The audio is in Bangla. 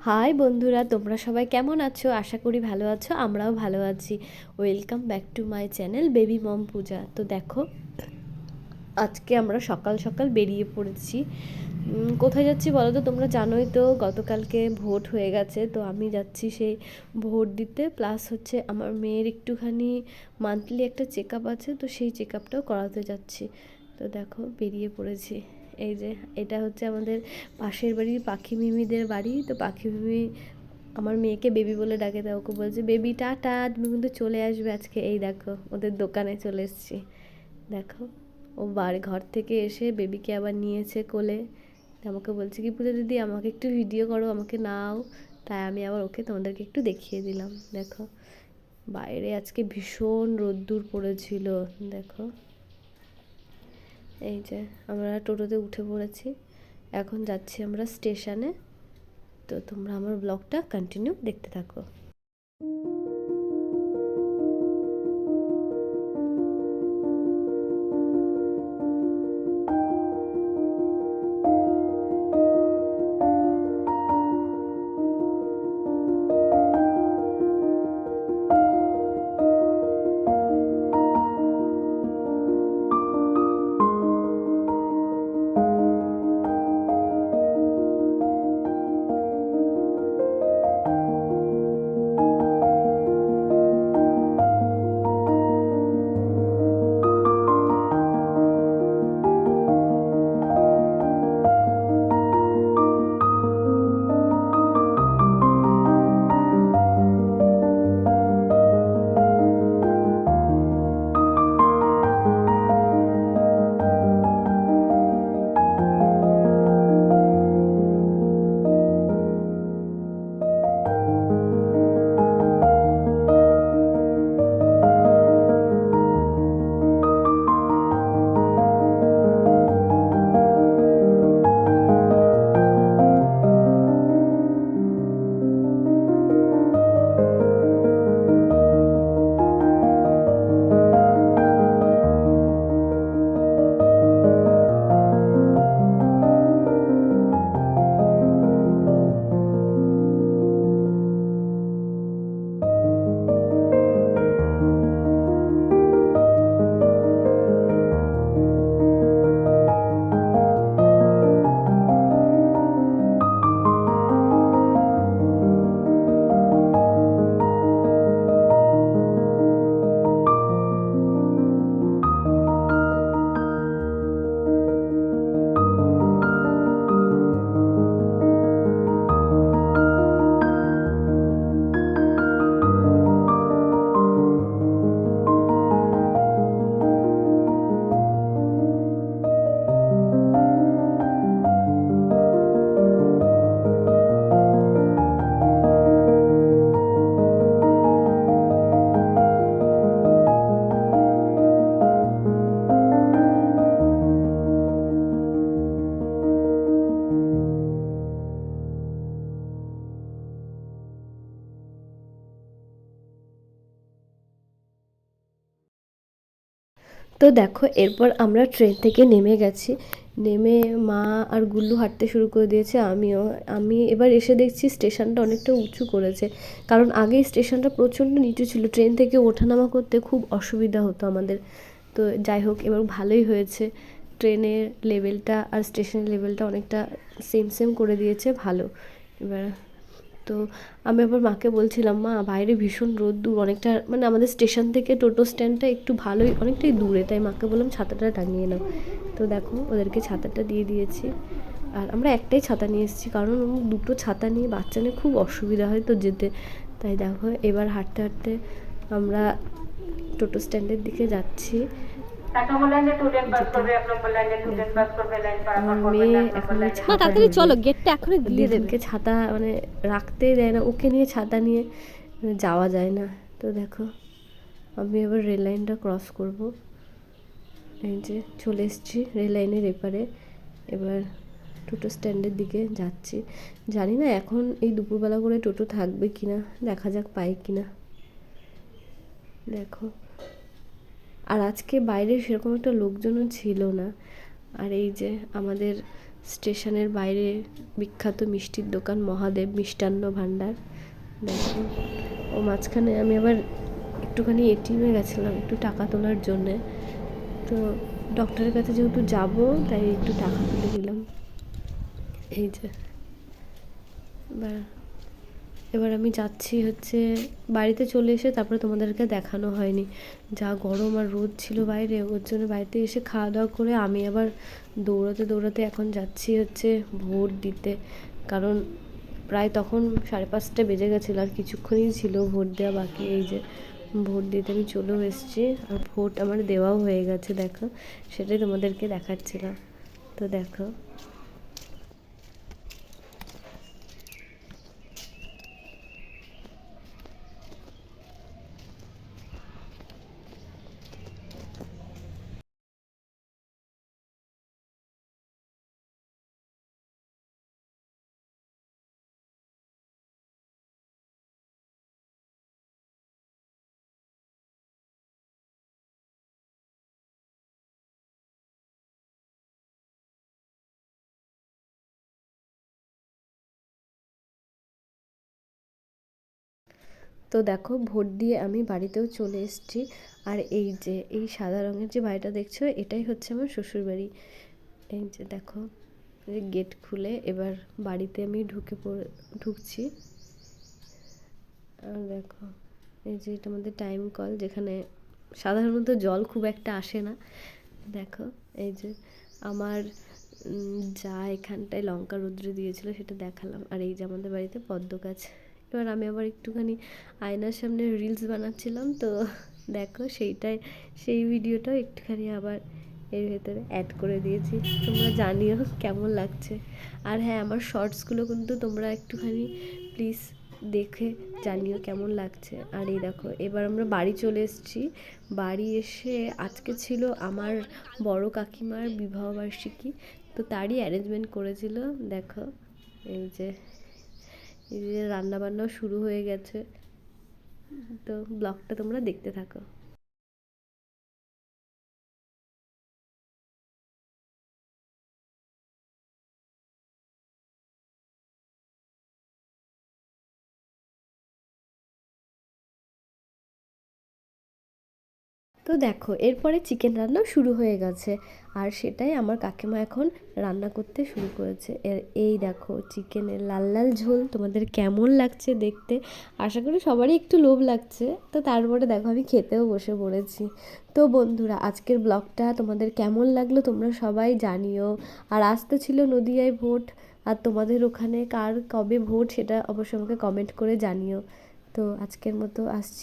হাই বন্ধুরা, তোমরা সবাই কেমন আছো? আশা করি ভালো আছো, আমরাও ভালো আছি। Welcome back to my channel baby mom Puja. তো দেখো, আজকে আমরা সকাল সকাল বেরিয়ে পড়েছি। কোথায় যাচ্ছি বলো তো? তোমরা জানোই তো, গতকালকে ভোট হয়ে গেছে, তো আমি যাচ্ছি সেই ভোট দিতে। প্লাস হচ্ছে আমার মেয়ের একটুখানি মান্থলি একটা চেক আপ আছে, তো সেই চেক আপটাও করাতে যাচ্ছি। তো দেখো, বেরিয়ে পড়েছি। এই যে, এটা হচ্ছে আমাদের পাশের বাড়ির পাখি মিমিদের বাড়ি। তো পাখি মিমি আমার মেয়েকে বেবি বলে ডাকে, তা ওকে বলছে, বেবি টাটা, তুমি কিন্তু চলে আসবে আজকে। এই দেখো, ওদের দোকানে চলে এসেছি। দেখো, ও ঘর থেকে এসে বেবিকে আবার নিয়েছে কোলে। আমাকে বলছে কি, পূজা দিদি আমাকে একটু ভিডিও করো, আমাকে নাও। তাই আমি আবার ওকে তোমাদেরকে একটু দেখিয়ে দিলাম। দেখো, বাইরে আজকে ভীষণ রোদ্দুর পড়েছিল। দেখো, এই যে আমরা টোটোতে উঠে পড়েছি, এখন যাচ্ছি আমরা স্টেশনে। তো তোমরা আমার ব্লগটা কন্টিনিউ দেখতে থাকো। তো দেখো, এরপর আমরা ট্রেন থেকে নেমে গেছি। নেমে মা আর গুল্লু হাঁটতে শুরু করে দিয়েছে, আমি এবার এসে দেখছি স্টেশনটা অনেকটা উঁচু করেছে। কারণ আগেই স্টেশনটা প্রচণ্ড নিচু ছিল, ট্রেন থেকে ওঠানামা করতে খুব অসুবিধা হতো আমাদের। তো যাই হোক, এবার ভালোই হয়েছে, ট্রেনের লেভেলটা আর স্টেশনের লেভেলটা অনেকটা সেম সেম করে দিয়েছে, ভালো। এবার তো আমি আবার মাকে বলছিলাম, মা বাইরে ভীষণ রোদ্দুর, অনেকটা মানে আমাদের স্টেশন থেকে টোটো স্ট্যান্ডটা একটু ভালোই অনেকটাই দূরে, তাই মাকে বললাম ছাতাটা টাঙিয়ে নাও। তো দেখো, ওদেরকে ছাতাটা দিয়ে দিয়েছি। আর আমরা একটাই ছাতা নিয়ে এসেছি, কারণ দুটো ছাতা নিয়ে বাচ্চা নিয়ে খুব অসুবিধা হয় তো যেতে। তাই দেখো, এবার হাঁটতে হাঁটতে আমরা টোটো স্ট্যান্ডের দিকে যাচ্ছি। আমার মেয়ে এখন ছাতা চলো, গেটটা এখনই দিয়ে দেবে। দিদিকে ছাতা মানে রাখতেই দেয় না, ওকে নিয়ে ছাতা নিয়ে যাওয়া যায় না। তো দেখো, আমি এবার রেল লাইনটা ক্রস করব। এই যে চলে এসেছি রেল লাইনের এপারে। এবার টোটো স্ট্যান্ডের দিকে যাচ্ছি। জানি না এখন এই দুপুরবেলা করে টোটো থাকবে কিনা, দেখা যাক পাই কিনা। দেখো, আর আজকে বাইরে সেরকম একটা লোকজনও ছিল না। আর এই যে আমাদের স্টেশনের বাইরে বিখ্যাত মিষ্টির দোকান মহাদেব মিষ্টান্ন ভাণ্ডার। দেখো, ও মাঝখানে আমি আবার একটুখানি এটিএমে গেছিলাম একটু টাকা তোলার জন্যে, তো ডক্টরের কাছে যেহেতু যাব তাই একটু টাকা তুলে দিলাম। এই যে এবার এবার আমি যাচ্ছি হচ্ছে বাড়িতে চলে এসে, তারপরে তোমাদেরকে দেখানো হয়নি, যা গরম আর রোদ ছিল বাইরে, ওর জন্য বাড়িতে এসে খাওয়া দাওয়া করে আমি আবার দৌড়াতে দৌড়াতে এখন যাচ্ছি হচ্ছে ভোট দিতে, কারণ প্রায় তখন 5:30 বেজে গেছিলো, আর কিছুক্ষণই ছিল ভোট দেওয়া বাকি। এই যে ভোট দিতে আমি চলেও এসেছি, আর ভোট আমার দেওয়াও হয়ে গেছে, দেখো সেটাই তোমাদেরকে দেখাচ্ছিলাম। তো দেখো, তো দেখো ভোট দিয়ে আমি বাড়িতেও চলে এসেছি। আর এই যে এই সাদা রঙের যে বাড়িটা দেখছো, এটাই হচ্ছে আমার শ্বশুরবাড়ি। এই যে দেখো, এই গেট খুলে এবার বাড়িতে আমি ঢুকছি। আর দেখো, এই যে এটা আমাদের টাইম কল, যেখানে সাধারণত জল খুব একটা আসে না। দেখো, এই যে আমার যা এখানটায় লঙ্কা রৌদ্রে দিয়েছিল সেটা দেখালাম। আর এই যে আমাদের বাড়িতে পদ্ম গাছ। এবার আমি আবার একটুখানি আয়নার সামনে রিলস বানাচ্ছিলাম, তো দেখো সেই ভিডিওটাও একটুখানি আবার এর ভেতরে অ্যাড করে দিয়েছি, তোমরা জানিও কেমন লাগছে। আর হ্যাঁ, আমার শর্টসগুলো কিন্তু তোমরা একটুখানি প্লিজ দেখে জানিও কেমন লাগছে। আর এই দেখো, এবার আমরা বাড়ি চলে এসেছি। বাড়ি এসে আজকে ছিল আমার বড় কাকিমার বিবাহবার্ষিকী, তো তারই অ্যারেঞ্জমেন্ট করেছিল। দেখো, এই যে রান্নাবান্নাও শুরু হয়ে গেছে, তো ব্লগটা তোমরা দেখতে থাকো। তো দেখো, এরপরে চিকেন রান্না শুরু হয়ে গেছে, আর সেটাই আমার কাকিমা এখন রান্না করতে শুরু করেছে। এই দেখো চিকেনের লাল লাল ঝোল, তোমাদের কেমন লাগছে দেখতে? আশা করি সবারই একটু লোভ লাগছে। তো তারপরে দেখো আমি খেতেও বসে পড়েছি। তো বন্ধুরা, আজকের ব্লগটা তোমাদের কেমন লাগলো তোমরা সবাই জানিও। আর আসতে ছিল নদিয়ায় ভোট, আর তোমাদের ওখানে কার কবে ভোট সেটা অবশ্যই আমাকে কমেন্ট করে জানিও। তো আজকের মতো আসছি।